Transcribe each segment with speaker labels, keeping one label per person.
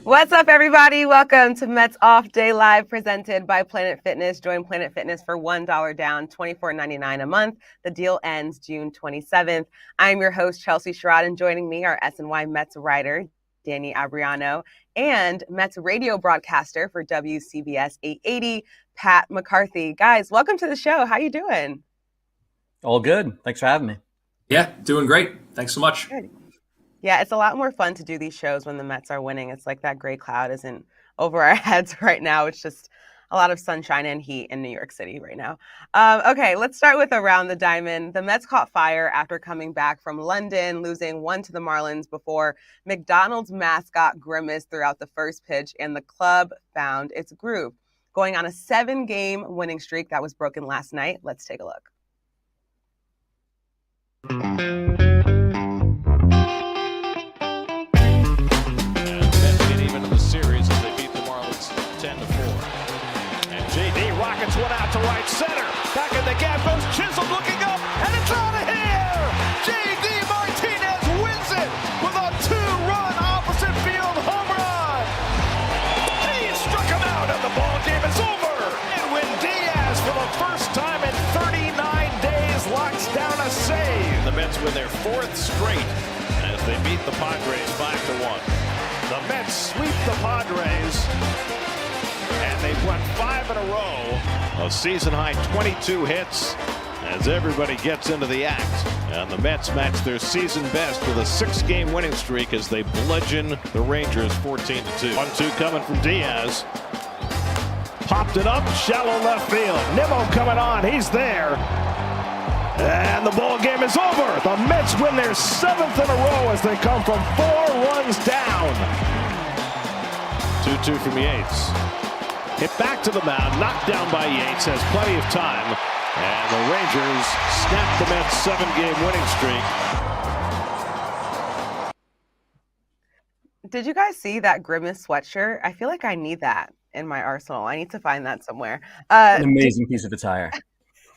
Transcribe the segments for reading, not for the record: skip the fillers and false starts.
Speaker 1: What's up, everybody? Welcome to Mets Off Day Live, presented by Planet Fitness. Join Planet Fitness for $1 down, $24.99 a month. The deal ends June 27th. I'm your host, Chelsea Sherrod, and joining me are SNY Mets writer Danny Abriano and Mets radio broadcaster for WCBS 880, Pat McCarthy. Guys, welcome to the show. How you doing?
Speaker 2: All good. Thanks for having me.
Speaker 3: Yeah, doing great. Thanks so much.
Speaker 1: Good. Yeah, it's a lot more fun to do these shows when the Mets are winning. It's like that gray cloud isn't over our heads right now. It's just a lot of sunshine and heat in New York City right now. Okay, let's start with Around the Diamond. The Mets caught fire after coming back from London, losing 1 to the Marlins before McDonald's mascot Grimace threw out the first pitch, and the club found its groove, going on a 7-game winning streak that was broken last night. Let's take a look.
Speaker 4: J.D. rockets one out to right center. Back in the gap goes Chisholm looking up, and it's out of here! J.D. Martinez wins it with a 2-run opposite field home run. He struck him out, and the ball game is over. And when Diaz, for the first time in 39 days, locks down a save. The Mets win their 4th straight as they beat the Padres 5-1. The Mets sweep the Padres. And they've won 5 in a row. A season-high 22 hits as everybody gets into the act. And the Mets match their season best with a 6-game winning streak as they bludgeon the Rangers 14-2. 1-2 coming from Diaz. Popped it up, shallow left field. Nimmo coming on, he's there. And the ball game is over. The Mets win their 7th in a row as they come from 4 runs down. 2-2 from Yates. Hit back to the mound, knocked down by Yates, has plenty of time. And the Rangers snap the Mets' 7-game winning streak.
Speaker 1: Did you guys see that Grimace sweatshirt? I feel like I need that in my arsenal. I need to find that somewhere.
Speaker 2: An amazing piece of attire.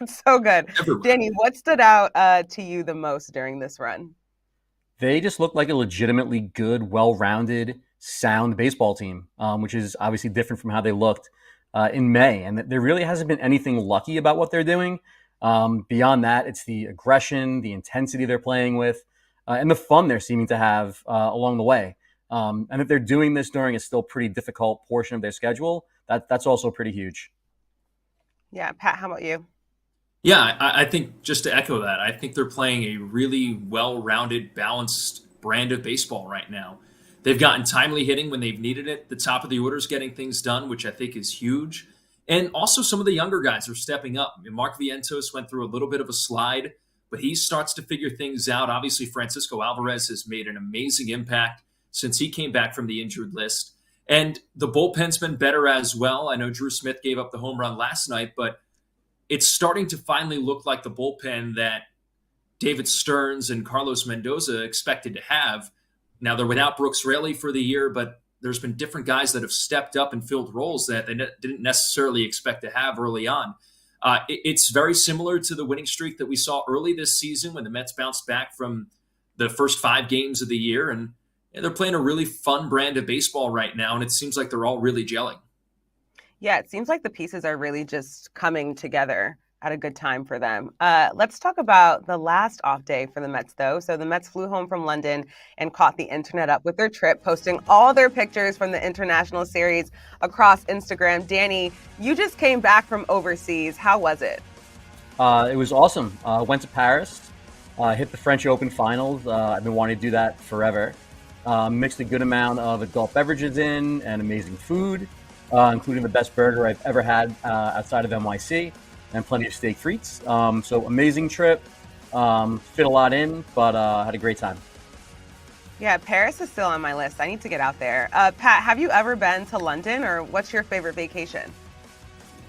Speaker 1: So good. Danny, what stood out to you the most during this run?
Speaker 2: They just looked like a legitimately good, well-rounded, sound baseball team, which is obviously different from how they looked in May. And there really hasn't been anything lucky about what they're doing. Beyond that, it's the aggression, the intensity they're playing with, and the fun they're seeming to have along the way. And that they're doing this during a still pretty difficult portion of their schedule, that's also pretty huge.
Speaker 1: Yeah, Pat, how about you?
Speaker 3: Yeah, I think just to echo that, I think they're playing a really well-rounded, balanced brand of baseball right now. They've gotten timely hitting when they've needed it. The top of the order is getting things done, which I think is huge. And also some of the younger guys are stepping up. I mean, Mark Vientos went through a little bit of a slide, but he starts to figure things out. Obviously, Francisco Alvarez has made an amazing impact since he came back from the injured list. And the bullpen's been better as well. I know Drew Smith gave up the home run last night, but it's starting to finally look like the bullpen that David Stearns and Carlos Mendoza expected to have. Now, they're without Brooks Raley for the year, but there's been different guys that have stepped up and filled roles that they didn't necessarily expect to have early on. It's very similar to the winning streak that we saw early this season when the Mets bounced back from the first 5 games of the year. And they're playing a really fun brand of baseball right now, and it seems like they're all really gelling.
Speaker 1: Yeah, it seems like the pieces are really just coming together at a good time for them. Let's talk about the last off day for the Mets, though. So the Mets flew home from London and caught the internet up with their trip, posting all their pictures from the international series across Instagram. Danny, you just came back from overseas. How was it?
Speaker 2: It was awesome. Went to Paris, hit the French Open finals. I've been wanting to do that forever. Mixed a good amount of adult beverages in and amazing food, including the best burger I've ever had outside of NYC. And plenty of steak frites. So amazing trip. Fit a lot in, but had a great time.
Speaker 1: Yeah, Paris is still on my list. I need to get out there. Pat, have you ever been to London, or what's your favorite vacation?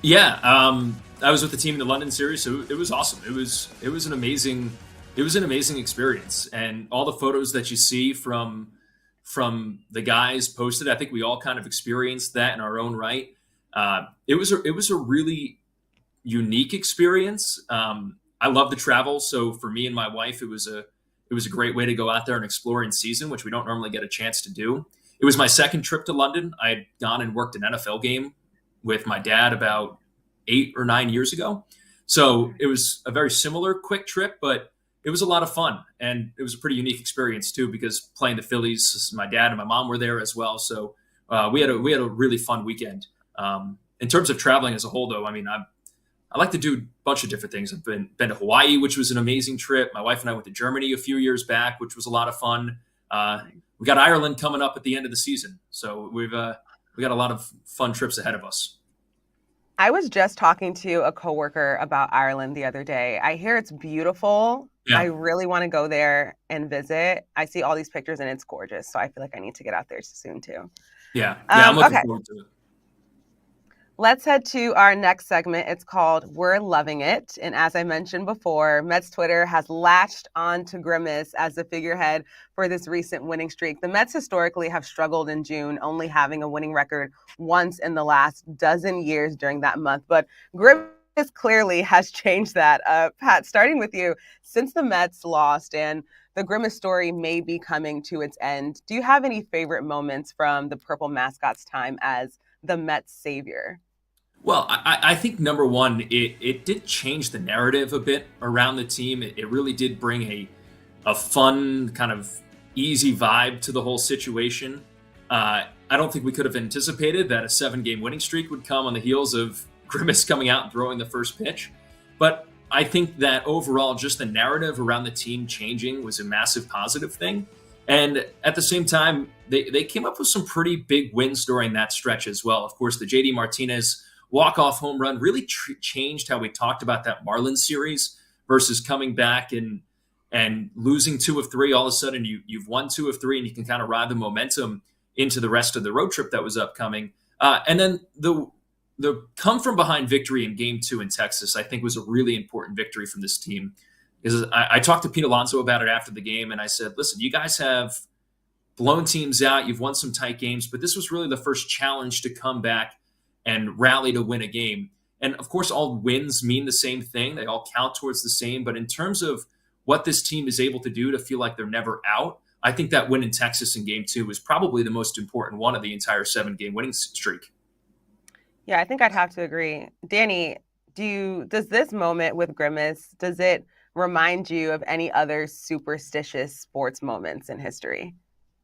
Speaker 3: Yeah, I was with the team in the London series, so it was awesome. It was an amazing experience, and all the photos that you see from the guys posted, I think we all kind of experienced that in our own right. It was a really unique experience. I love to travel, so for me and my wife, it was a great way to go out there and explore in season, which we don't normally get a chance to do. It was my second trip to London. I had gone and worked an NFL game with my dad about 8 or 9 years ago. So it was a very similar quick trip, but it was a lot of fun. And it was a pretty unique experience too, because playing the Phillies, my dad and my mom were there as well. So we had a really fun weekend. In terms of traveling as a whole, though, I mean, I like to do a bunch of different things. I've been to Hawaii, which was an amazing trip. My wife and I went to Germany a few years back, which was a lot of fun. We got Ireland coming up at the end of the season. So we got a lot of fun trips ahead of us.
Speaker 1: I was just talking to a coworker about Ireland the other day. I hear it's beautiful.
Speaker 3: Yeah.
Speaker 1: I really want to go there and visit. I see all these pictures and it's gorgeous. So I feel like I need to get out there soon too.
Speaker 3: Yeah, I'm looking
Speaker 1: okay.
Speaker 3: forward to it.
Speaker 1: Let's head to our next segment. It's called We're Loving It. And as I mentioned before, Mets Twitter has latched on to Grimace as the figurehead for this recent winning streak. The Mets historically have struggled in June, only having a winning record once in the last dozen years during that month. But Grimace clearly has changed that. Pat, starting with you, since the Mets lost and the Grimace story may be coming to its end, do you have any favorite moments from the Purple Mascot's time as the Mets savior?
Speaker 3: Well, I think number one, it did change the narrative a bit around the team. It really did bring a fun, kind of easy vibe to the whole situation. I don't think we could have anticipated that a 7-game winning streak would come on the heels of Grimace coming out and throwing the first pitch. But I think that overall, just the narrative around the team changing was a massive positive thing. And at the same time, they came up with some pretty big wins during that stretch as well. Of course, the J.D. Martinez walk-off home run really changed how we talked about that Marlins series versus coming back and losing 2 of 3. All of a sudden, you've won 2 of 3, and you can kind of ride the momentum into the rest of the road trip that was upcoming. And then the come-from-behind victory in Game 2 in Texas, I think, was a really important victory from this team. Because I talked to Pete Alonso about it after the game, and I said, listen, you guys have blown teams out. You've won some tight games, but this was really the first challenge to come back and rally to win a game. And of course, all wins mean the same thing. They all count towards the same. But in terms of what this team is able to do to feel like they're never out, I think that win in Texas in Game 2 was probably the most important one of the entire 7-game winning streak.
Speaker 1: Yeah, I think I'd have to agree. Danny, does this moment with Grimace, does it remind you of any other superstitious sports moments in history?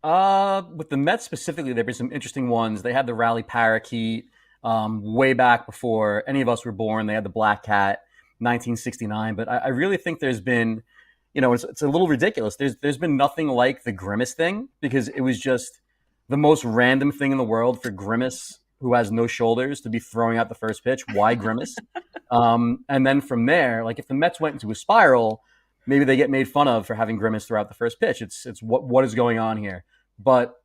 Speaker 2: With the Mets specifically, there have been some interesting ones. They had the rally parakeet way back before any of us were born. They had the black cat, 1969. But I really think there's been, it's a little ridiculous. There's been nothing like the Grimace thing, because it was just the most random thing in the world for Grimace, who has no shoulders, to be throwing out the first pitch. Why Grimace? And then from there, like if the Mets went into a spiral, maybe they get made fun of for having Grimace throw out the first pitch. It's what is going on here? But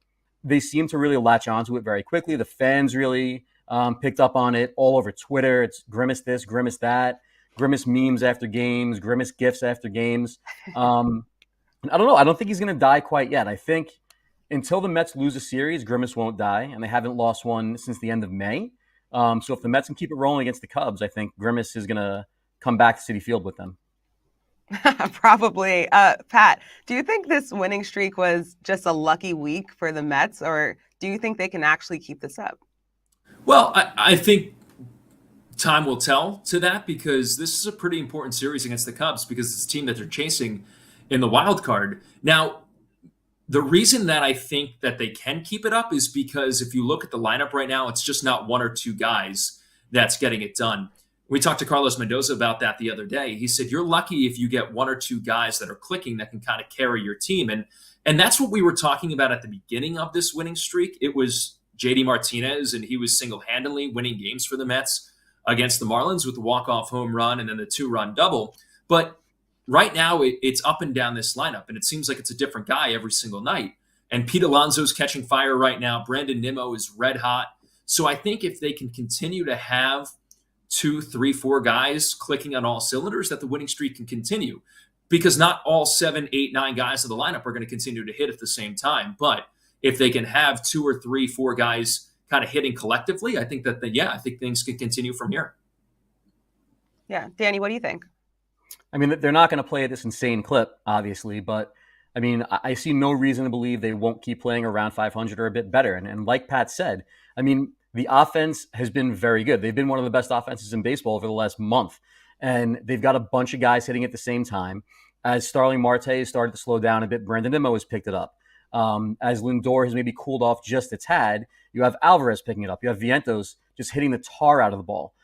Speaker 2: they seem to really latch onto it very quickly. The fans really picked up on it all over Twitter. It's Grimace this, Grimace that, Grimace memes after games, Grimace gifs after games. I don't know. I don't think he's going to die quite yet. I think until the Mets lose a series, Grimace won't die, and they haven't lost one since the end of May. So if the Mets can keep it rolling against the Cubs, I think Grimace is going to come back to Citi Field with them.
Speaker 1: Probably. Pat, do you think this winning streak was just a lucky week for the Mets, or do you think they can actually keep this up?
Speaker 3: Well, I think time will tell to that, because this is a pretty important series against the Cubs, because it's a team that they're chasing in the wild card. Now, the reason that I think that they can keep it up is because if you look at the lineup right now, it's just not 1 or 2 guys that's getting it done. We talked to Carlos Mendoza about that the other day. He said, you're lucky if you get 1 or 2 guys that are clicking that can kind of carry your team. And that's what we were talking about at the beginning of this winning streak. It was J.D. Martinez, and he was single-handedly winning games for the Mets against the Marlins with the walk-off home run and then the 2-run double. But right now, it's up and down this lineup, and it seems like it's a different guy every single night. And Pete Alonso's catching fire right now. Brandon Nimmo is red hot. So I think if they can continue to have 2, 3, 4 guys clicking on all cylinders, that the winning streak can continue. Because not all 7, 8, 9 guys of the lineup are going to continue to hit at the same time. But if they can have 2 or 3, 4 guys kind of hitting collectively, I think I think things can continue from here.
Speaker 1: Yeah. Danny, what do you think?
Speaker 2: I mean, they're not going to play at this insane clip, obviously, but I mean, I see no reason to believe they won't keep playing around 500 or a bit better. And like Pat said, I mean, the offense has been very good. They've been one of the best offenses in baseball over the last month. And they've got a bunch of guys hitting at the same time. As Starling Marte has started to slow down a bit, Brandon Nimmo has picked it up. As Lindor has maybe cooled off just a tad, you have Alvarez picking it up. You have Vientos just hitting the tar out of the ball.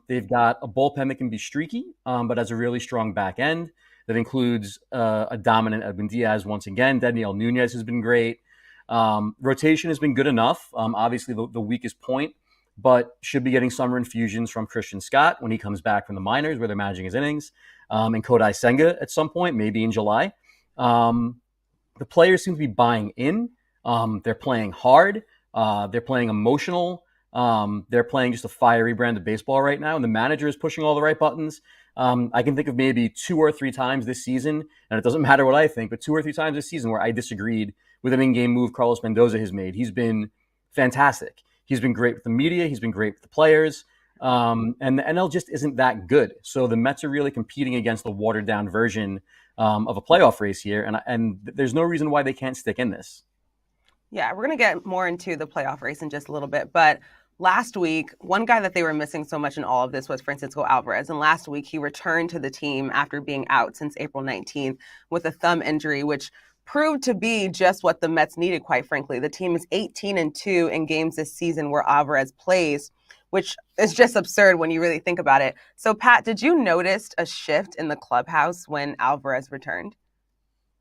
Speaker 2: They've got a bullpen that can be streaky, but has a really strong back end that includes a dominant Edwin Diaz once again. Daniel Nunez has been great. Rotation has been good enough. Obviously, the weakest point, but should be getting summer infusions from Christian Scott when he comes back from the minors where they're managing his innings, and Kodai Senga at some point, maybe in July. The players seem to be buying in. They're playing hard. They're playing emotional. They're playing just a fiery brand of baseball right now, and the manager is pushing all the right buttons. I can think of maybe 2 or 3 times this season, and it doesn't matter what I think, but 2 or 3 times this season where I disagreed with an in-game move Carlos Mendoza has made. He's been fantastic. He's been great with the media. He's been great with the players. And the NL just isn't that good. So the Mets are really competing against the watered-down version of a playoff race here, and there's no reason why they can't stick in this.
Speaker 1: Yeah, we're going to get more into the playoff race in just a little bit, but last week, one guy that they were missing so much in all of this was Francisco Alvarez. And last week, he returned to the team after being out since April 19th with a thumb injury, which proved to be just what the Mets needed, quite frankly. The team is 18-2 in games this season where Alvarez plays, which is just absurd when you really think about it. So, Pat, did you notice a shift in the clubhouse when Alvarez returned?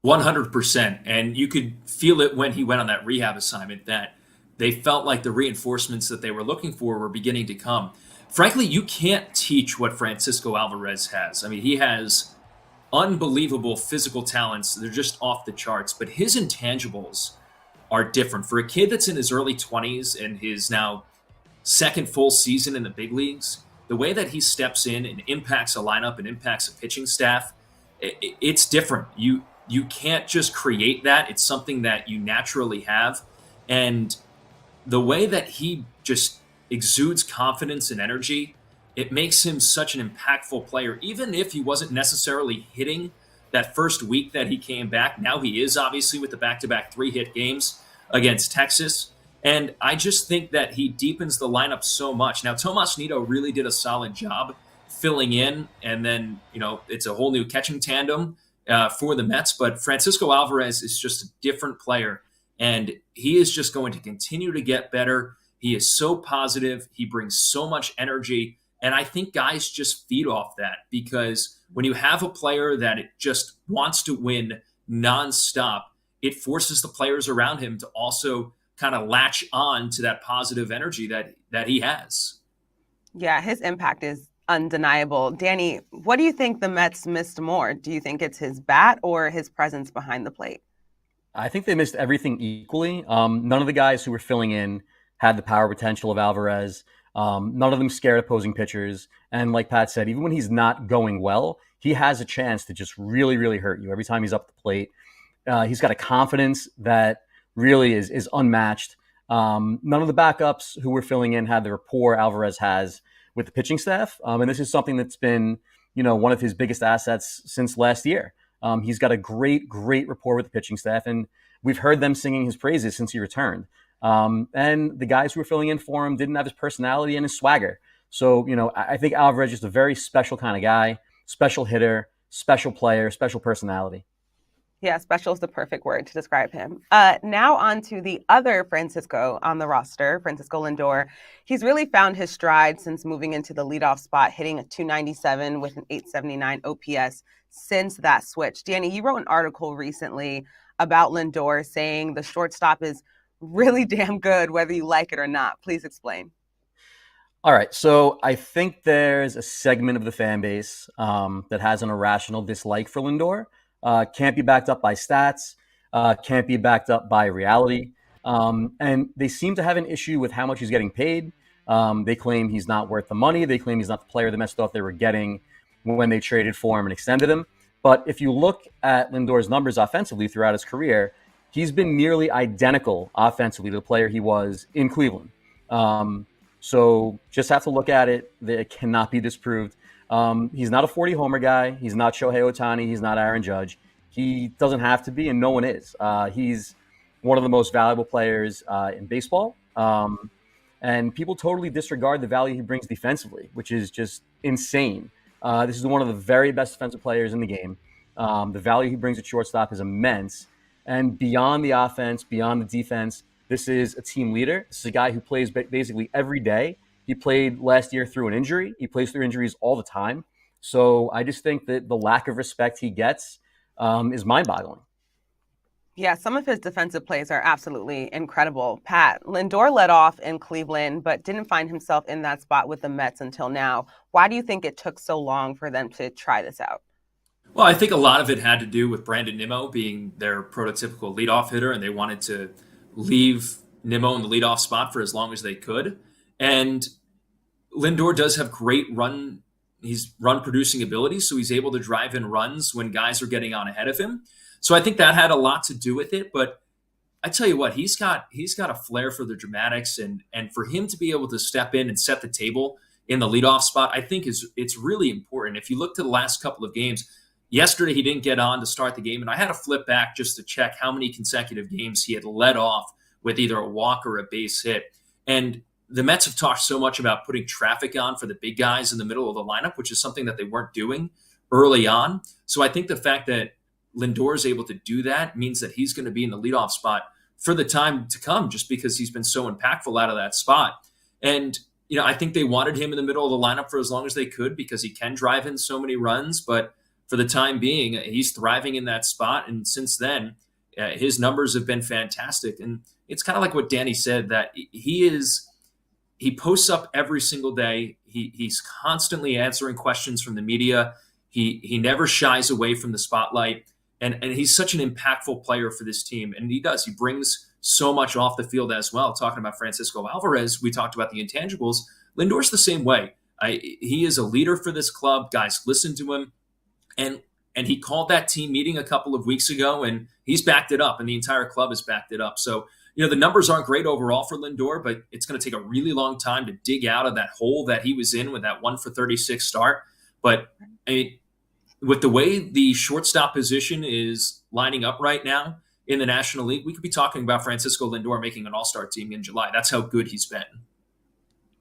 Speaker 3: 100%. And you could feel it when he went on that rehab assignment that they felt like the reinforcements that they were looking for were beginning to come. Frankly, you can't teach what Francisco Alvarez has. I mean, he has unbelievable physical talents. They're just off the charts, but his intangibles are different. For a kid that's in his early 20s and his now second full season in the big leagues, the way that he steps in and impacts a lineup and impacts a pitching staff, it's different. You can't just create that. It's something that you naturally have. And the way that he just exudes confidence and energy, it makes him such an impactful player. Even if he wasn't necessarily hitting that first week that he came back, now he is obviously with the back-to-back 3-hit games against Texas. And I just think that he deepens the lineup so much. Now, Tomas Nido really did a solid job filling in, and then, it's a whole new catching tandem for the Mets. But Francisco Alvarez is just a different player. And he is just going to continue to get better. He is so positive. He brings so much energy. And I think guys just feed off that, because when you have a player that it just wants to win nonstop, it forces the players around him to also kind of latch on to that positive energy that he has.
Speaker 1: Yeah, his impact is undeniable. Danny, what do you think the Mets missed more? Do you think it's his bat or his presence behind the plate?
Speaker 2: I think they missed everything equally. None of the guys who were filling in had the power potential of Alvarez. None of them scared opposing pitchers. And like Pat said, even when he's not going well, he has a chance to just really, really hurt you every time he's up the plate. He's got a confidence that really is unmatched. None of the backups who were filling in had the rapport Alvarez has with the pitching staff. And this is something that's been, one of his biggest assets since last year. He's got a great rapport with the pitching staff, and we've heard them singing his praises since he returned. And the guys who were filling in for him didn't have his personality and his swagger. So, I think Alvarez is just a very special kind of guy, special hitter, special player, special personality.
Speaker 1: Yeah, special is the perfect word to describe him. Now on to the other Francisco on the roster, Francisco Lindor. He's really found his stride since moving into the leadoff spot, hitting a .297 with an .879 OPS since that switch. Danny, you wrote an article recently about Lindor saying the shortstop is really damn good, whether you like it or not. Please explain.
Speaker 2: All right. So I think there's a segment of the fan base that has an irrational dislike for Lindor. Can't be backed up by stats, can't be backed up by reality. And they seem to have an issue with how much he's getting paid. They claim he's not worth the money. They claim he's not the player the Mets thought they were getting when they traded for him and extended him. But if you look at Lindor's numbers offensively throughout his career, he's been nearly identical offensively to the player he was in Cleveland. So just have to look at it. It cannot be disproved. He's not a 40-homer guy. He's not Shohei Ohtani. He's not Aaron Judge. He doesn't have to be, and no one is. He's one of the most valuable players in baseball. And people totally disregard the value he brings defensively, which is just insane. This is one of the very best defensive players in the game. The value he brings at shortstop is immense. And beyond the offense, beyond the defense, this is a team leader. This is a guy who plays basically every day. He played last year through an injury. He plays through injuries all the time. So I just think that the lack of respect he gets is mind-boggling.
Speaker 1: Yeah, some of his defensive plays are absolutely incredible. Pat, Lindor led off in Cleveland, but didn't find himself in that spot with the Mets until now. Why do you think it took so long for them to try this out?
Speaker 3: Well, I think a lot of it had to do with Brandon Nimmo being their prototypical leadoff hitter, and they wanted to leave Nimmo in the leadoff spot for as long as they could. And Lindor does have great run producing ability, so he's able to drive in runs when guys are getting on ahead of him. So I think that had a lot to do with it. But I tell you what, he's got a flair for the dramatics, and for him to be able to step in and set the table in the leadoff spot, I think it's really important. If you look to the last couple of games, yesterday he didn't get on to start the game, and I had to flip back just to check how many consecutive games he had led off with either a walk or a base hit. And the Mets have talked so much about putting traffic on for the big guys in the middle of the lineup, which is something that they weren't doing early on. So I think the fact that Lindor is able to do that means that he's going to be in the leadoff spot for the time to come, just because he's been so impactful out of that spot. And, I think they wanted him in the middle of the lineup for as long as they could because he can drive in so many runs. But for the time being, he's thriving in that spot. And since then, his numbers have been fantastic. And it's kind of like what Danny said, that he posts up every single day. He's constantly answering questions from the media. He never shies away from the spotlight. And he's such an impactful player for this team. And he brings so much off the field as well. Talking about Francisco Alvarez, we talked about the intangibles. Lindor's the same way. He is a leader for this club. Guys listen to him. And he called that team meeting a couple of weeks ago, and he's backed it up, and the entire club has backed it up. So, the numbers aren't great overall for Lindor, but it's going to take a really long time to dig out of that hole that he was in with that 1-for-36 start. But with the way the shortstop position is lining up right now in the National League, we could be talking about Francisco Lindor making an all-star team in July. That's how good he's been.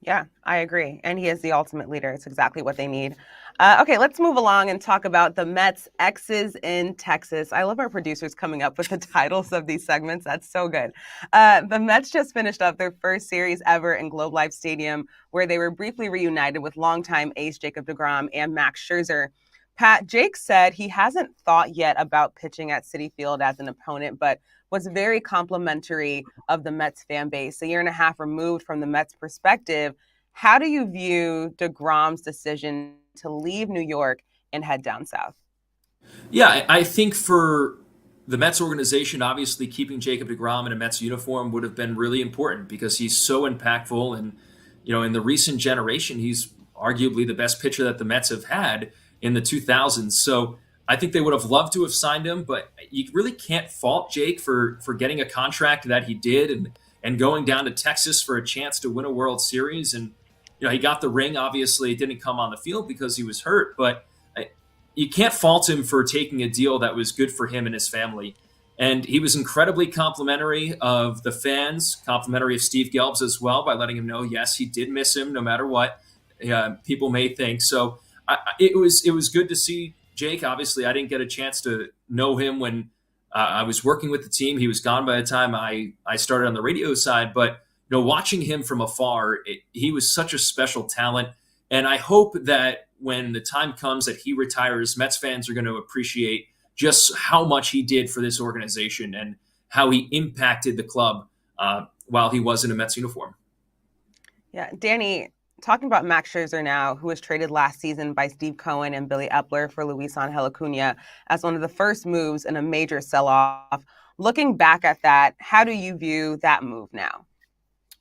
Speaker 1: Yeah, I agree. And he is the ultimate leader. It's exactly what they need. Okay, let's move along and talk about the Mets X's in Texas. I love our producers coming up with the titles of these segments. That's so good. The Mets just finished up their first series ever in Globe Life Stadium, where they were briefly reunited with longtime ace Jacob deGrom and Max Scherzer. Pat, Jake said he hasn't thought yet about pitching at Citi Field as an opponent, but was very complimentary of the Mets fan base. A year and a half removed from the Mets' perspective, how do you view deGrom's decision to leave New York and head down south?
Speaker 3: Yeah, I think for the Mets organization, obviously keeping Jacob deGrom in a Mets uniform would have been really important because he's so impactful. And, in the recent generation, he's arguably the best pitcher that the Mets have had in the 2000s. So I think they would have loved to have signed him, but you really can't fault Jake for getting a contract that he did and going down to Texas for a chance to win a World Series. And, he got the ring. Obviously, it didn't come on the field because he was hurt, but you can't fault him for taking a deal that was good for him and his family. And he was incredibly complimentary of the fans, complimentary of Steve Gelbs as well, by letting him know, yes, he did miss him no matter what people may think. So it was good to see Jake. Obviously, I didn't get a chance to know him when I was working with the team. He was gone by the time I started on the radio side. But watching him from afar, he was such a special talent. And I hope that when the time comes that he retires, Mets fans are going to appreciate just how much he did for this organization and how he impacted the club while he was in a Mets uniform.
Speaker 1: Yeah, Danny, talking about Max Scherzer now, who was traded last season by Steve Cohen and Billy Epler for Luis Angel Acuna as one of the first moves in a major sell-off. Looking back at that, how do you view that move now?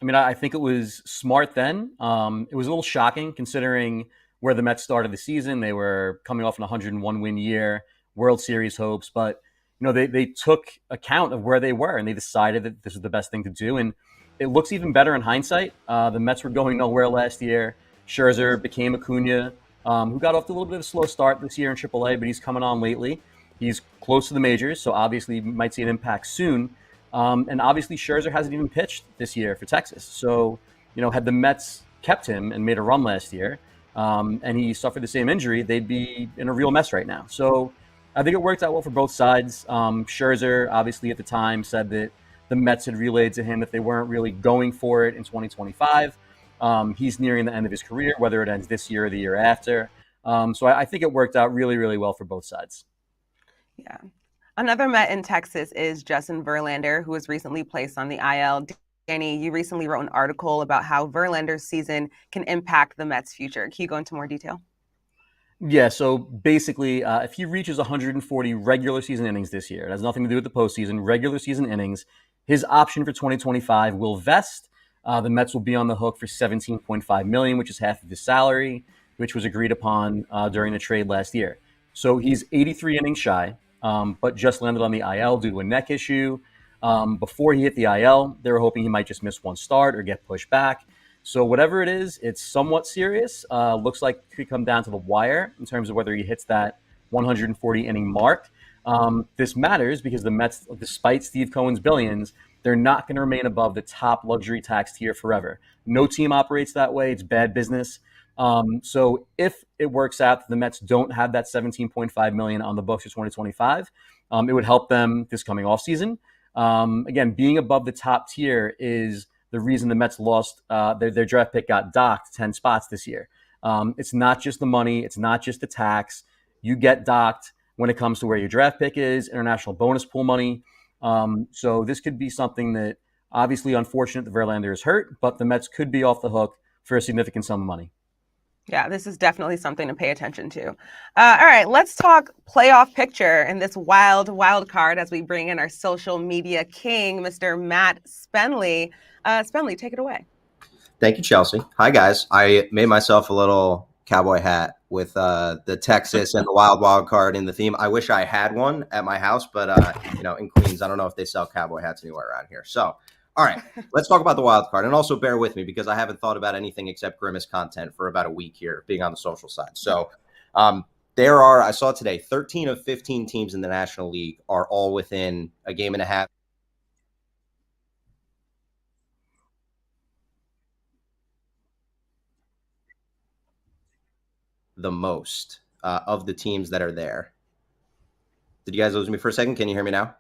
Speaker 2: I think it was smart then. It was a little shocking considering where the Mets started the season. They were coming off an 101-win year, World Series hopes, but they took account of where they were and they decided that this was the best thing to do. And it looks even better in hindsight. The Mets were going nowhere last year. Scherzer became Acuna, who got off to a little bit of a slow start this year in AAA, but he's coming on lately. He's close to the majors, so obviously might see an impact soon. And obviously Scherzer hasn't even pitched this year for Texas. So, had the Mets kept him and made a run last year, and he suffered the same injury, they'd be in a real mess right now. So I think it worked out well for both sides. Scherzer, obviously, at the time said that the Mets had relayed to him that they weren't really going for it in 2025. He's nearing the end of his career, whether it ends this year or the year after. So I think it worked out really, really well for both sides.
Speaker 1: Yeah. Another Met in Texas is Justin Verlander, who was recently placed on the IL. Danny, you recently wrote an article about how Verlander's season can impact the Mets' future. Can you go into more detail?
Speaker 2: Yeah, so basically, if he reaches 140 regular season innings this year, it has nothing to do with the postseason, regular season innings, his option for 2025 will vest. The Mets will be on the hook for $17.5 million, which is half of his salary, which was agreed upon during the trade last year. So he's 83 innings shy, but just landed on the IL due to a neck issue. Before he hit the IL, they were hoping he might just miss one start or get pushed back. So whatever it is, it's somewhat serious. Looks like it could come down to the wire in terms of whether he hits that 140 inning mark. This matters because the Mets, despite Steve Cohen's billions, they're not going to remain above the top luxury tax tier forever. No team operates that way. It's bad business. So if it works out that the Mets don't have that $17.5 million on the books for 2025, it would help them this coming offseason. Again, being above the top tier is the reason the Mets lost their draft pick got docked 10 spots this year. It's not just the money. It's not just the tax. You get docked when it comes to where your draft pick is, international bonus pool money. So this could be something that obviously unfortunate that Verlander is hurt, but the Mets could be off the hook for a significant sum of money.
Speaker 1: Yeah, this is definitely something to pay attention to. All right, let's talk playoff picture in this wild card as we bring in our social media king, Mr. Matt Spenley. Spenley, take it away.
Speaker 5: Thank you, Chelsea. Hi, guys. I made myself a little cowboy hat with the Texas and the wild card in the theme. I wish I had one at my house, but in Queens, I don't know if they sell cowboy hats anywhere around here. So, all right, let's talk about the wild card. And also bear with me because I haven't thought about anything except Grimace content for about a week here, being on the social side. So there are, I saw today, 13 of 15 teams in the National League are all within a game and a half. The most of the teams that are there. Did you guys lose me for a second? Can you hear me now?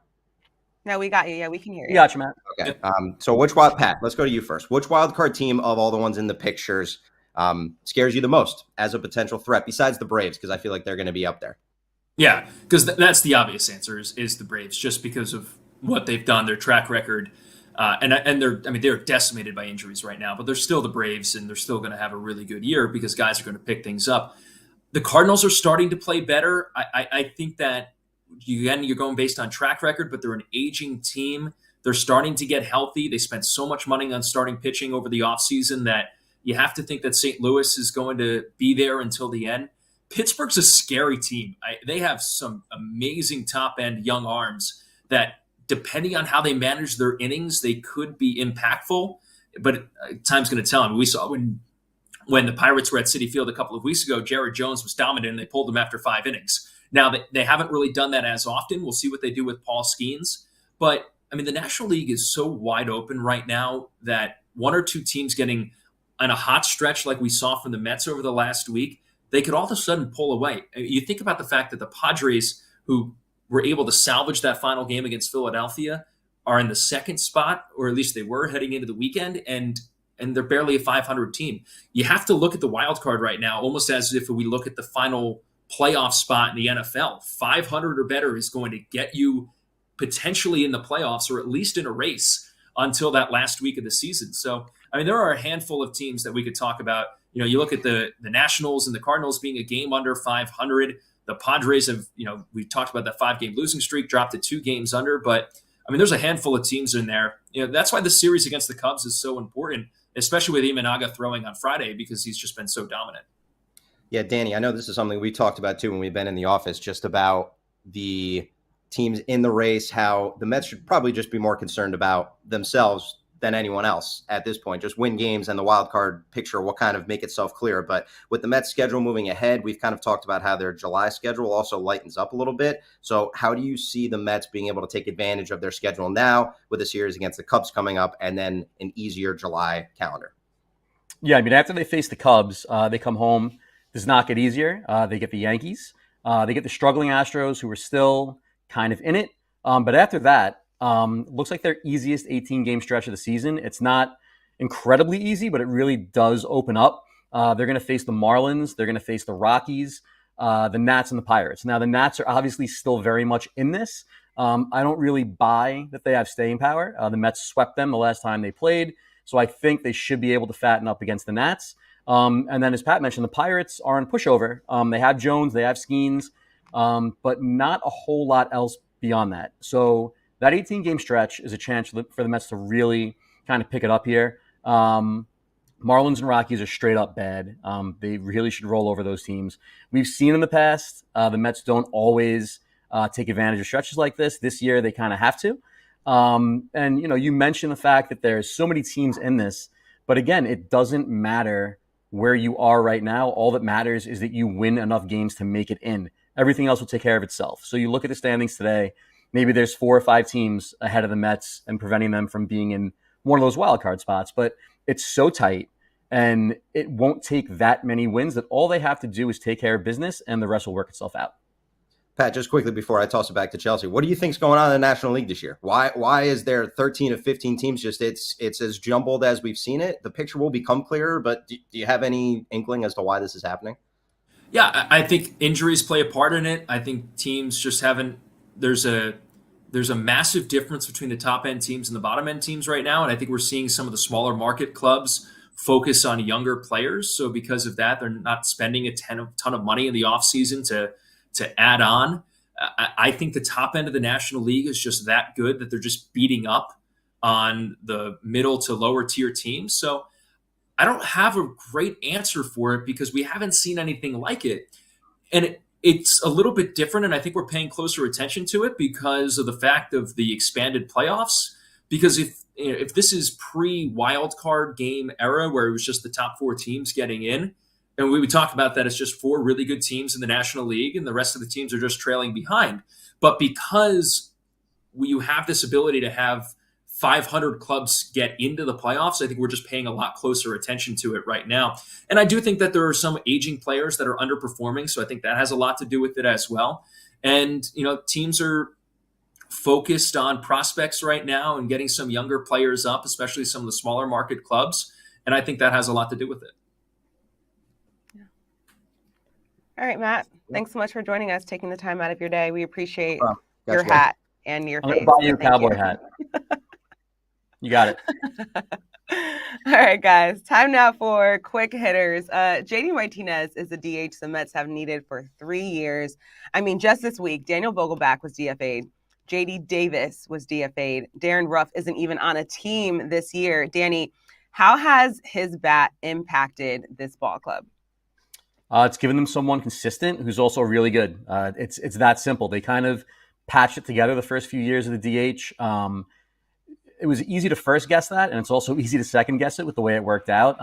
Speaker 1: No, we got you. Yeah, we can hear you.
Speaker 2: We got you, Matt.
Speaker 5: Okay. So Pat, let's go to you first. Which wild card team of all the ones in the pictures scares you the most as a potential threat besides the Braves? Because I feel like they're going to be up there.
Speaker 3: Yeah, because that's the obvious answer is the Braves, just because of what they've done, their track record. And they're decimated by injuries right now, but they're still the Braves, and they're still going to have a really good year because guys are going to pick things up. The Cardinals are starting to play better. I think that, you're going based on track record, but they're an aging team. They're starting to get healthy. They spent so much money on starting pitching over the offseason that you have to think that St. Louis is going to be there until the end. Pittsburgh's a scary team. They have some amazing top-end young arms that, depending on how they manage their innings, they could be impactful. But time's going to tell. We saw when the Pirates were at Citi Field a couple of weeks ago, Jared Jones was dominant, and they pulled him after 5 innings. Now, they haven't really done that as often. We'll see what they do with Paul Skeens. But, the National League is so wide open right now that one or two teams getting on a hot stretch like we saw from the Mets over the last week, they could all of a sudden pull away. You think about the fact that the Padres, who were able to salvage that final game against Philadelphia, are in the second spot, or at least they were heading into the weekend, and they're barely a 500 team. You have to look at the wild card right now almost as if we look at the final playoff spot in the NFL. 500 or better is going to get you potentially in the playoffs, or at least in a race until that last week of the season. So, there are a handful of teams that we could talk about. You look at the Nationals and the Cardinals being a game under 500. The Padres have, we talked about that 5-game losing streak, dropped to 2 games under. But, there's a handful of teams in there. That's why the series against the Cubs is so important, especially with Imanaga throwing on Friday, because he's just been so dominant.
Speaker 5: Yeah, Danny, I know this is something we talked about too when we've been in the office, just about the teams in the race, how the Mets should probably just be more concerned about themselves than anyone else at this point. Just win games, and the wild card picture will kind of make itself clear. But with the Mets schedule moving ahead, we've kind of talked about how their July schedule also lightens up a little bit. So how do you see the Mets being able to take advantage of their schedule now with a series against the Cubs coming up and then an easier July calendar?
Speaker 2: Yeah, I mean, after they face the Cubs, they come home. Does not get easier. They get the Yankees. They get the struggling Astros, who are still kind of in it. But after that, looks like their easiest 18-game stretch of the season. It's not incredibly easy, but it really does open up. They're going to face the Marlins. They're going to face the Rockies, the Nats, and the Pirates. Now, the Nats are obviously still very much in this. I don't really buy that they have staying power. The Mets swept them the last time they played. So I think they should be able to fatten up against the Nats. And then, as Pat mentioned, the Pirates are in pushover. They have Jones, they have Skeens, but not a whole lot else beyond that. So that 18-game stretch is a chance for the Mets to really kind of pick it up here. Marlins and Rockies are straight up bad. They really should roll over those teams. We've seen in the past, the Mets don't always take advantage of stretches like this. This year, they kind of have to. And, you mentioned the fact that there's so many teams in this, but again, it doesn't matter where you are right now. All that matters is that you win enough games to make it in. Everything else will take care of itself. So you look at the standings today, maybe there's 4 or 5 teams ahead of the Mets and preventing them from being in one of those wild card spots, but it's so tight and it won't take that many wins that all they have to do is take care of business and the rest will work itself out.
Speaker 5: Pat, just quickly before I toss it back to Chelsea, what do you think's going on in the National League this year? Why is there 13 of 15 teams? Just it's as jumbled as we've seen it. The picture will become clearer, but do you have any inkling as to why this is happening?
Speaker 3: Yeah, I think injuries play a part in it. I think teams just haven't. There's a massive difference between the top end teams and the bottom end teams right now, and I think we're seeing some of the smaller market clubs focus on younger players. So because of that, they're not spending a ton of money in the offseason to add on. I think the top end of the National League is just that good that they're just beating up on the middle to lower tier teams. So I don't have a great answer for it because we haven't seen anything like it. And it's a little bit different, and I think we're paying closer attention to it because of the fact of the expanded playoffs. Because if this is pre-wild card game era where it was just the top 4 teams getting in, and we talked about that, it's just 4 really good teams in the National League, and the rest of the teams are just trailing behind. But because you have this ability to have 500 clubs get into the playoffs, I think we're just paying a lot closer attention to it right now. And I do think that there are some aging players that are underperforming, so I think that has a lot to do with it as well. And, teams are focused on prospects right now and getting some younger players up, especially some of the smaller market clubs. And I think that has a lot to do with it.
Speaker 1: All right, Matt, thanks so much for joining us, taking the time out of your day. We appreciate
Speaker 5: Gotcha.
Speaker 1: your hat and your
Speaker 2: I'm
Speaker 1: face.
Speaker 2: going to buy you a cowboy hat. You got it.
Speaker 1: All right, guys, time now for quick hitters. J.D. Martinez is the DH the Mets have needed for 3 years. I mean, just this week, Daniel Vogelback was DFA'd. J.D. Davis was DFA'd. Darren Ruff isn't even on a team this year. Danny, how has his bat impacted this ball club?
Speaker 2: It's given them someone consistent who's also really good. It's that simple. They kind of patched it together the first few years of the DH. It was easy to first guess that, and it's also easy to second guess it with the way it worked out.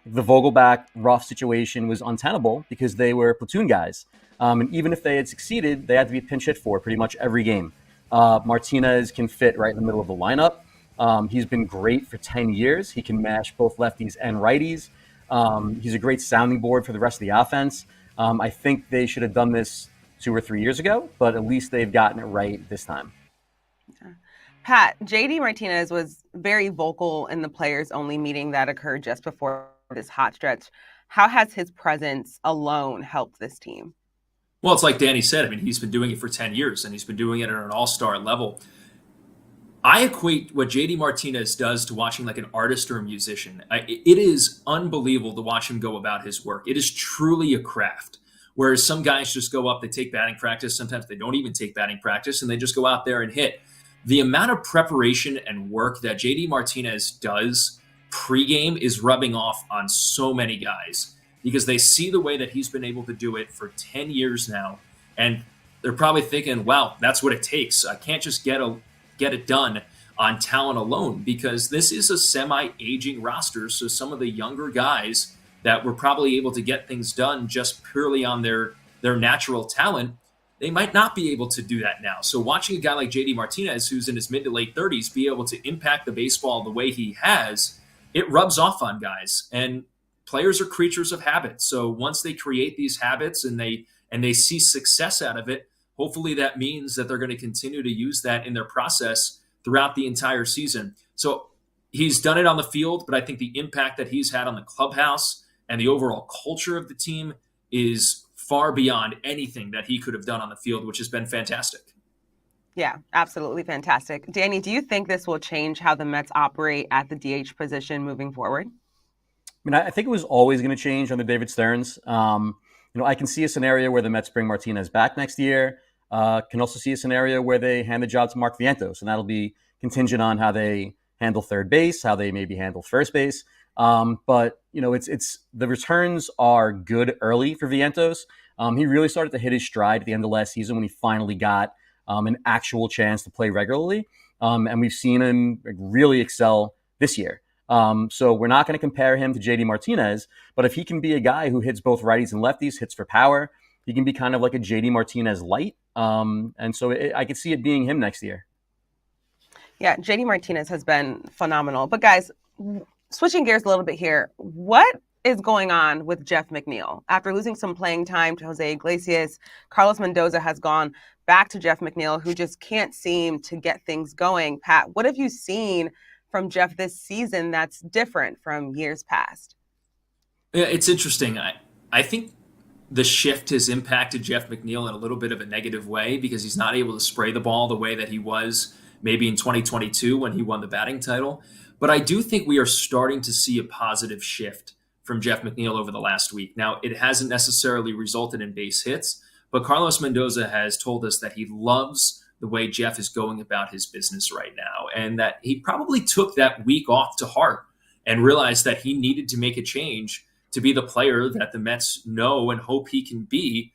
Speaker 2: The Vogelback Ruff situation was untenable because they were platoon guys. And even if they had succeeded, they had to be pinch hit for pretty much every game. Martinez can fit right in the middle of the lineup. He's been great for 10 years. He can mash both lefties and righties. He's a great sounding board for the rest of the offense. I think they should have done this 2 or 3 years ago, but at least they've gotten it right this time.
Speaker 1: Yeah. Pat, J.D. Martinez was very vocal in the players-only meeting that occurred just before this hot stretch. How has his presence alone helped this team?
Speaker 3: Well, it's like Danny said. I mean, he's been doing it for 10 years, and he's been doing it at an all-star level. I equate what J.D. Martinez does to watching like an artist or a musician. It is unbelievable to watch him go about his work. It is truly a craft. Whereas some guys just go up, they take batting practice. Sometimes they don't even take batting practice, and they just go out there and hit. The amount of preparation and work that J.D. Martinez does pregame is rubbing off on so many guys because they see the way that he's been able to do it for 10 years now. And they're probably thinking, wow, that's what it takes. I can't just get it done on talent alone, because this is a semi-aging roster. So some of the younger guys that were probably able to get things done just purely on their natural talent, they might not be able to do that now. So watching a guy like J.D. Martinez, who's in his mid to late 30s, be able to impact the baseball the way he has, it rubs off on guys. And players are creatures of habit. So once they create these habits and they see success out of it, hopefully that means that they're going to continue to use that in their process throughout the entire season. So he's done it on the field, but I think the impact that he's had on the clubhouse and the overall culture of the team is far beyond anything that he could have done on the field, which has been fantastic.
Speaker 1: Yeah, absolutely fantastic. Danny, do you think this will change how the Mets operate at the DH position moving forward?
Speaker 2: I mean, I think it was always going to change under David Stearns. I can see a scenario where the Mets bring Martinez back next year. Can also see a scenario where they hand the job to Mark Vientos, and that'll be contingent on how they handle third base, how they maybe handle first base. But it's the returns are good early for Vientos. He really started to hit his stride at the end of last season when he finally got an actual chance to play regularly, and we've seen him really excel this year. So we're not going to compare him to J.D. Martinez, but if he can be a guy who hits both righties and lefties, hits for power, he can be kind of like a J.D. Martinez light. And so I could see it being him next year.
Speaker 1: Yeah, J.D. Martinez has been phenomenal. But guys, switching gears a little bit here, what is going on with Jeff McNeil? After losing some playing time to Jose Iglesias, Carlos Mendoza has gone back to Jeff McNeil, who just can't seem to get things going. Pat, what have you seen from Jeff this season that's different from years past?
Speaker 3: Yeah, it's interesting. I think the shift has impacted Jeff McNeil in a little bit of a negative way because he's not able to spray the ball the way that he was maybe in 2022 when he won the batting title. But I do think we are starting to see a positive shift from Jeff McNeil over the last week. Now, it hasn't necessarily resulted in base hits, but Carlos Mendoza has told us that he loves the way Jeff is going about his business right now, and that he probably took that week off to heart and realized that he needed to make a change to be the player that the Mets know and hope he can be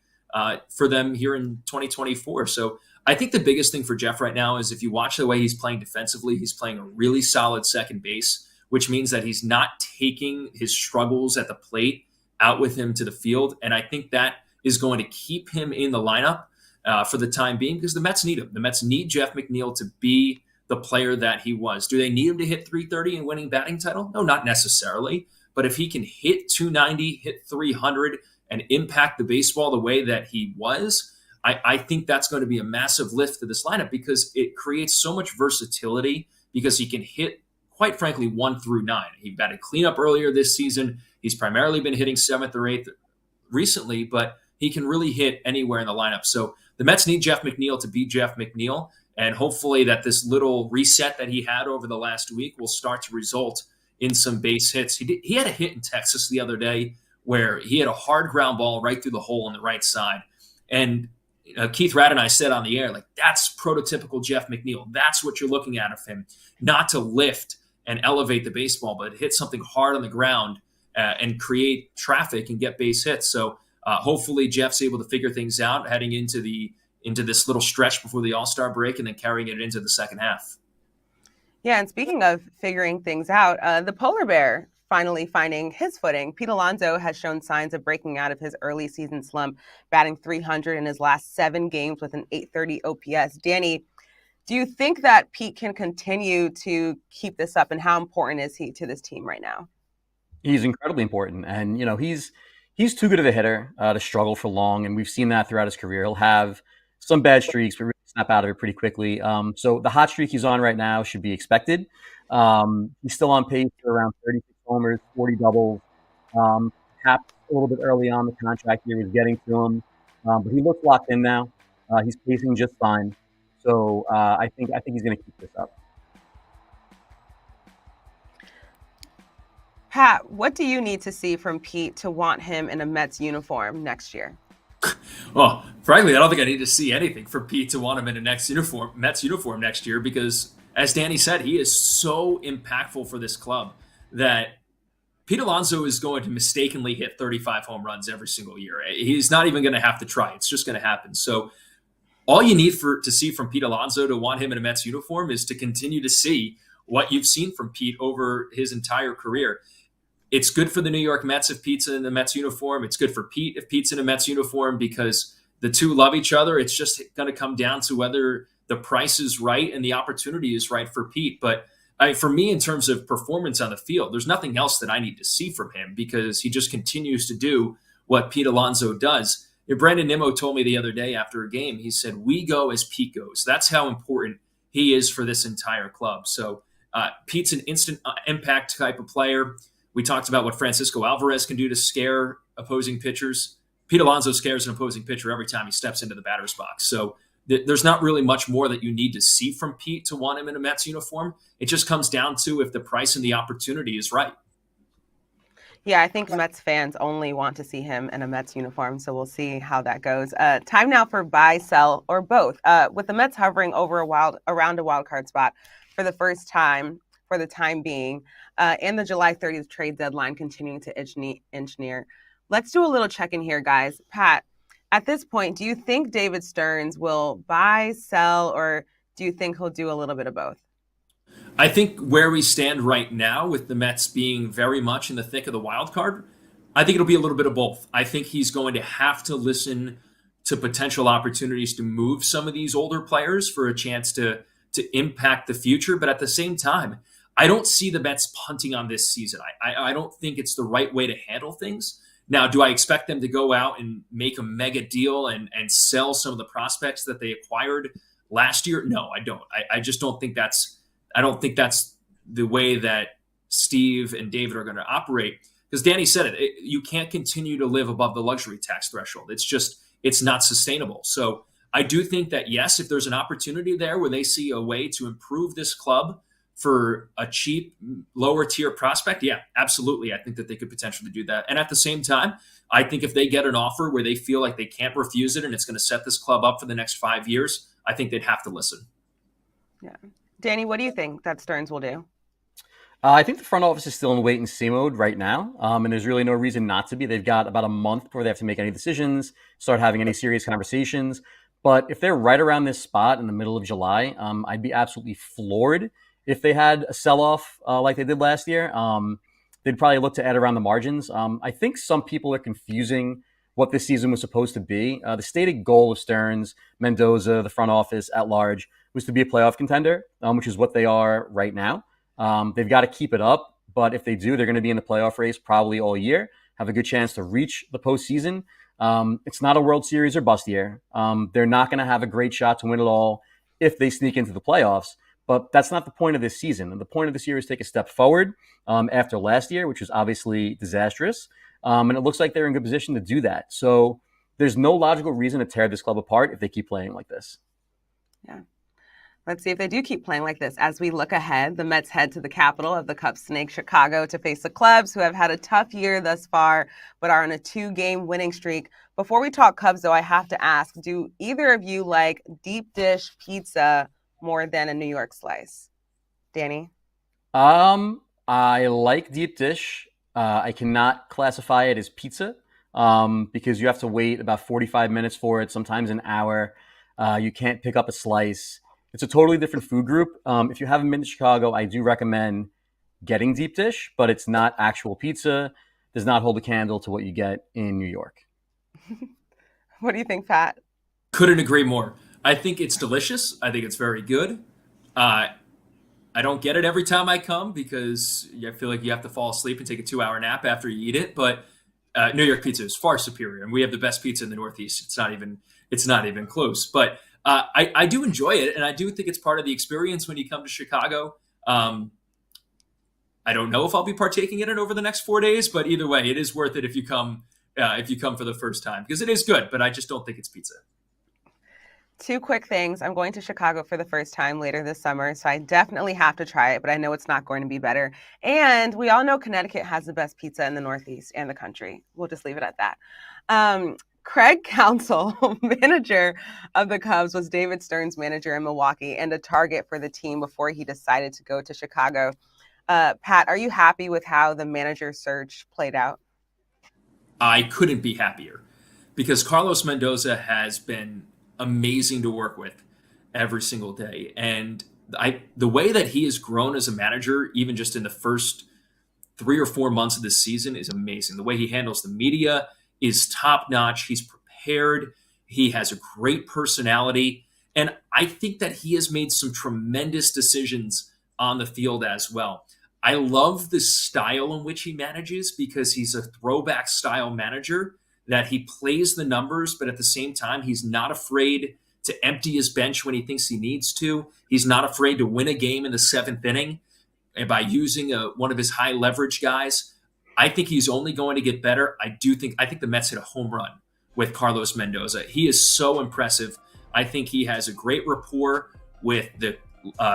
Speaker 3: for them here in 2024. So I think the biggest thing for Jeff right now is if you watch the way he's playing defensively, he's playing a really solid second base, which means that he's not taking his struggles at the plate out with him to the field. And I think that is going to keep him in the lineup for the time being because the Mets need him. The Mets need Jeff McNeil to be the player that he was. Do they need him to hit 330 and winning batting title? No, not necessarily. But if he can hit 290, hit 300, and impact the baseball the way that he was, I think that's going to be a massive lift to this lineup because it creates so much versatility because he can hit, quite frankly, 1 through 9. He batted cleanup earlier this season. He's primarily been hitting 7th or 8th recently, but he can really hit anywhere in the lineup. So the Mets need Jeff McNeil to be Jeff McNeil, and hopefully that this little reset that he had over the last week will start to result in some base hits. He had a hit in Texas the other day where he had a hard ground ball right through the hole on the right side. And Keith Radd and I said on the air, like, that's prototypical Jeff McNeil. That's what you're looking at of him, not to lift and elevate the baseball, but hit something hard on the ground and create traffic and get base hits. So hopefully Jeff's able to figure things out heading into this little stretch before the All-Star break and then carrying it into the second half.
Speaker 1: Yeah, and speaking of figuring things out, the polar bear finally finding his footing. Pete Alonso has shown signs of breaking out of his early season slump, batting .300 in his last 7 games with an .830 OPS. Danny, do you think that Pete can continue to keep this up, and how important is he to this team right now?
Speaker 2: He's incredibly important, and he's too good of a hitter to struggle for long, and we've seen that throughout his career. He'll have some bad streaks, but really snap out of it pretty quickly. So the hot streak he's on right now should be expected. He's still on pace for around 36 homers, 40 doubles. Perhaps a little bit early on, the contract year was getting to him, but he looks locked in now. He's pacing just fine. So I think he's going to keep this up.
Speaker 1: Pat, what do you need to see from Pete to want him in a Mets uniform next year?
Speaker 3: Well, frankly, I don't think I need to see anything for Pete to want him in a Mets uniform next year because, as Danny said, he is so impactful for this club that Pete Alonso is going to mistakenly hit 35 home runs every single year. He's not even going to have to try. It's just going to happen. So all you need to see from Pete Alonso to want him in a Mets uniform is to continue to see what you've seen from Pete over his entire career. It's good for the New York Mets if Pete's in the Mets uniform. It's good for Pete if Pete's in a Mets uniform because the two love each other. It's just going to come down to whether the price is right and the opportunity is right for Pete. But for me, in terms of performance on the field, there's nothing else that I need to see from him because he just continues to do what Pete Alonso does. Brandon Nimmo told me the other day after a game, he said, we go as Pete goes. That's how important he is for this entire club. So Pete's an instant impact type of player. We talked about what Francisco Alvarez can do to scare opposing pitchers. Pete Alonso scares an opposing pitcher every time he steps into the batter's box. So there's not really much more that you need to see from Pete to want him in a Mets uniform. It just comes down to if the price and the opportunity is right.
Speaker 1: Yeah, I think Mets fans only want to see him in a Mets uniform, so we'll see how that goes. Time now for buy, sell, or both. With the Mets hovering over around a wild card spot for the first time, for the time being, and the July 30th trade deadline continuing to inch near. Let's do a little check-in here, guys. Pat, at this point, do you think David Stearns will buy, sell, or do you think he'll do a little bit of both?
Speaker 3: I think where we stand right now with the Mets being very much in the thick of the wild card, I think it'll be a little bit of both. I think he's going to have to listen to potential opportunities to move some of these older players for a chance to impact the future. But at the same time, I don't see the Mets punting on this season. I don't think it's the right way to handle things. Now, do I expect them to go out and make a mega deal and sell some of the prospects that they acquired last year? No, I don't. I just don't think that's the way that Steve and David are going to operate. Because Danny said it, you can't continue to live above the luxury tax threshold. It's not sustainable. So I do think that, yes, if there's an opportunity there where they see a way to improve this club for a cheap, lower tier prospect, yeah, absolutely. I think that they could potentially do that. And at the same time, I think if they get an offer where they feel like they can't refuse it and it's going to set this club up for the next 5 years, I think they'd have to listen.
Speaker 1: Yeah. Danny, what do you think that Stearns will do?
Speaker 2: I think the front office is still in wait and see mode right now, and there's really no reason not to be. They've got about a month before they have to make any decisions, start having any serious conversations. But if they're right around this spot in the middle of July, I'd be absolutely floored if they had a sell-off like they did last year. They'd probably look to add around the margins. I think some people are confusing what this season was supposed to be. The stated goal of Stearns, Mendoza, the front office at large, was to be a playoff contender, which is what they are right now. They've got to keep it up, but if they do, they're going to be in the playoff race probably all year, have a good chance to reach the postseason. It's not a World Series or bust year. They're not going to have a great shot to win it all if they sneak into the playoffs, but that's not the point of this season. And the point of this year is take a step forward after last year, which was obviously disastrous. And it looks like they're in good position to do that. So there's no logical reason to tear this club apart if they keep playing like this.
Speaker 1: Yeah. Let's see if they do keep playing like this. As we look ahead, the Mets head to the capital of the Cup snake, Chicago, to face the Cubs, who have had a tough year thus far, but are on a 2-game winning streak. Before we talk Cubs, though, I have to ask, do either of you like deep dish pizza more than a New York slice? Danny?
Speaker 2: I like deep dish. I cannot classify it as pizza because you have to wait about 45 minutes for it, sometimes an hour. You can't pick up a slice. It's a totally different food group. If you haven't been to Chicago, I do recommend getting deep dish, but it's not actual pizza. Does not hold a candle to what you get in New York.
Speaker 1: What do you think, Pat?
Speaker 3: Couldn't agree more. I think it's delicious. I think it's very good. I don't get it every time I come because I feel like you have to fall asleep and take a 2-hour nap after you eat it. But New York pizza is far superior, and we have the best pizza in the Northeast. It's not even close. But I do enjoy it, and I do think it's part of the experience when you come to Chicago. I don't know if I'll be partaking in it over the next 4 days, but either way, it is worth it if you come for the first time because it is good. But I just don't think it's pizza.
Speaker 1: 2 quick things. I'm going to Chicago for the first time later this summer, so I definitely have to try it, but I know it's not going to be better. And we all know Connecticut has the best pizza in the Northeast and the country. We'll just leave it at that. Craig Counsell, manager of the Cubs, was David Stearns' manager in Milwaukee and a target for the team before he decided to go to Chicago. Pat, are you happy with how the manager search played out? I
Speaker 3: couldn't be happier because Carlos Mendoza has been amazing to work with every single day. And the way that he has grown as a manager, even just in the first 3 or 4 months of this season, is amazing. The way he handles the media is top notch. He's prepared. He has a great personality. And I think that he has made some tremendous decisions on the field as well. I love the style in which he manages because he's a throwback style manager, that he plays the numbers, but at the same time, he's not afraid to empty his bench when he thinks he needs to. He's not afraid to win a game in the 7th inning and by using one of his high leverage guys. I think he's only going to get better. I think the Mets hit a home run with Carlos Mendoza. He is so impressive. I think he has a great rapport with the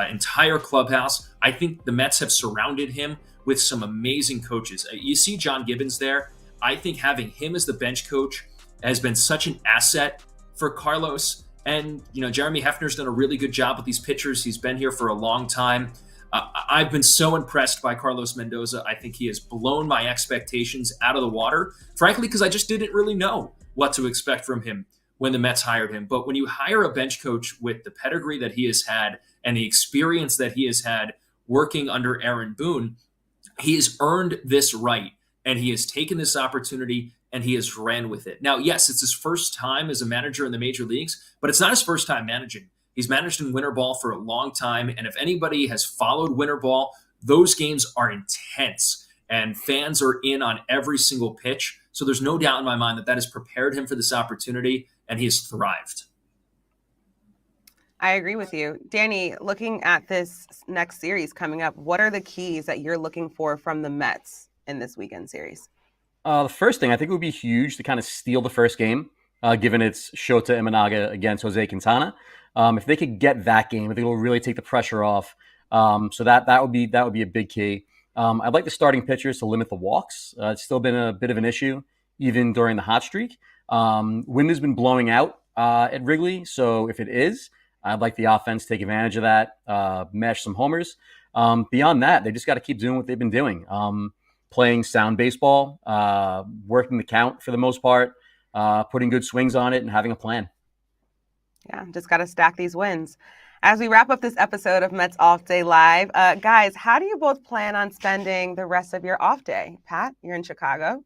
Speaker 3: entire clubhouse. I think the Mets have surrounded him with some amazing coaches. You see John Gibbons there. I think having him as the bench coach has been such an asset for Carlos. And, Jeremy Hefner's done a really good job with these pitchers. He's been here for a long time. I've been so impressed by Carlos Mendoza. I think he has blown my expectations out of the water, frankly, because I just didn't really know what to expect from him when the Mets hired him. But when you hire a bench coach with the pedigree that he has had and the experience that he has had working under Aaron Boone, he has earned this right, and he has taken this opportunity and he has ran with it. Now, yes, it's his first time as a manager in the major leagues, but it's not his first time managing. He's managed in winter ball for a long time, and if anybody has followed winter ball, those games are intense, and fans are in on every single pitch. So there's no doubt in my mind that has prepared him for this opportunity, and he has thrived.
Speaker 1: I agree with you. Danny, looking at this next series coming up, what are the keys that you're looking for from the Mets in this weekend series?
Speaker 2: The first thing, I think it would be huge to kind of steal the first game, given it's Shota Imanaga against Jose Quintana. If they could get that game, I think it'll really take the pressure off. So that would be a big key. I'd like the starting pitchers to limit the walks. It's still been a bit of an issue, even during the hot streak. Wind has been blowing out at Wrigley, so if it is, I'd like the offense to take advantage of that, mash some homers. Beyond that, they just got to keep doing what they've been doing. Playing sound baseball, working the count for the most part, putting good swings on it, and having a plan.
Speaker 1: Yeah, just got to stack these wins. As we wrap up this episode of Mets Off Day Live, guys, how do you both plan on spending the rest of your off day? Pat, you're in Chicago.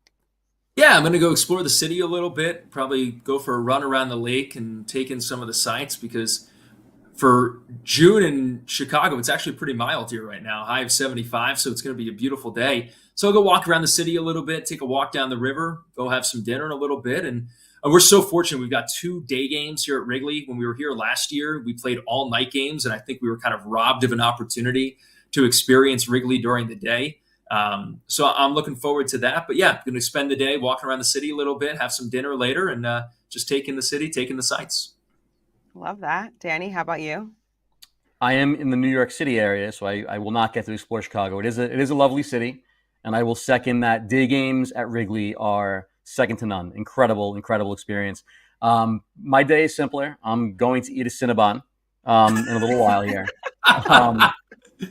Speaker 3: Yeah, I'm going to go explore the city a little bit, probably go for a run around the lake and take in some of the sights, because for June in Chicago, it's actually pretty mild here right now, high of 75, so it's going to be a beautiful day. So I'll go walk around the city a little bit, take a walk down the river, go have some dinner in a little bit. And we're so fortunate. We've got 2 day games here at Wrigley. When we were here last year, we played all night games, and I think we were kind of robbed of an opportunity to experience Wrigley during the day. So I'm looking forward to that. But yeah, going to spend the day walking around the city a little bit, have some dinner later, and just taking the city, taking the sights.
Speaker 1: Love that. Danny, how about you?
Speaker 2: I am in the New York City area, so I will not get to explore Chicago. It is a lovely city, and I will second that. Day games at Wrigley are second to none. Incredible experience. My day is simpler. I'm going to eat a Cinnabon in a little while here.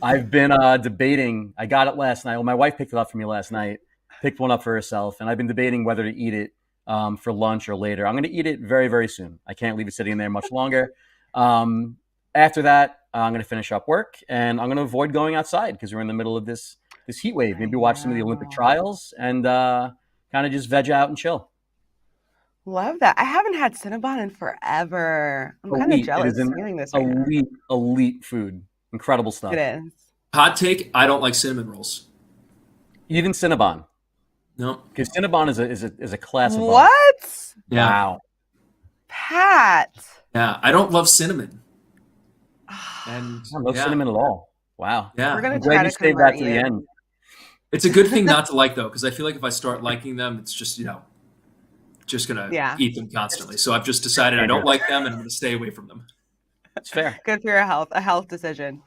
Speaker 2: I've been debating. I got it last night. Well, my wife picked it up for me last night, picked one up for herself, and I've been debating whether to eat it for lunch or later. I'm going to eat it very, very soon. I can't leave it sitting in there much longer. After that, I'm going to finish up work, and I'm going to avoid going outside because we're in the middle of this heat wave. Maybe watch some of the Olympic trials and kind of just veg out and chill.
Speaker 1: Love that. I haven't had Cinnabon in forever. I'm kind of jealous feeling this right now.
Speaker 2: Elite food. Incredible stuff.
Speaker 1: It is.
Speaker 3: Hot take, I don't like cinnamon rolls.
Speaker 2: Even Cinnabon.
Speaker 3: No.
Speaker 2: Because Cinnabon is a class of
Speaker 1: what?
Speaker 3: Yeah.
Speaker 2: Wow.
Speaker 1: Pat.
Speaker 3: Yeah, I don't love cinnamon. And
Speaker 2: I don't love cinnamon at all. Wow.
Speaker 3: Yeah.
Speaker 1: We're going to
Speaker 2: I'm
Speaker 1: try
Speaker 2: glad
Speaker 1: to
Speaker 2: you saved that to the end.
Speaker 3: It's a good thing not to like, though, because I feel like if I start liking them, it's just, just going to eat them constantly. So I've just decided I don't like them and I'm going to stay away from them.
Speaker 2: It's fair.
Speaker 1: Good for your health, a health decision.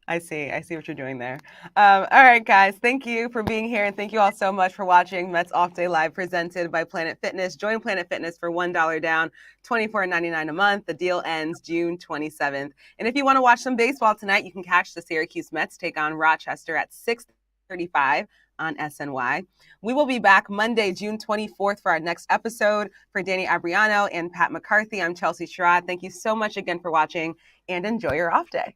Speaker 1: I see what you're doing there. All right, guys, thank you for being here, and thank you all so much for watching Mets Off Day Live presented by Planet Fitness. Join Planet Fitness for $1 down, $24.99 a month. The deal ends June 27th. And if you want to watch some baseball tonight, you can catch the Syracuse Mets take on Rochester at 6:35 on SNY. We will be back Monday, June 24th for our next episode. For Danny Abriano and Pat McCarthy, I'm Chelsea Sherrod. Thank you so much again for watching, and enjoy your off day.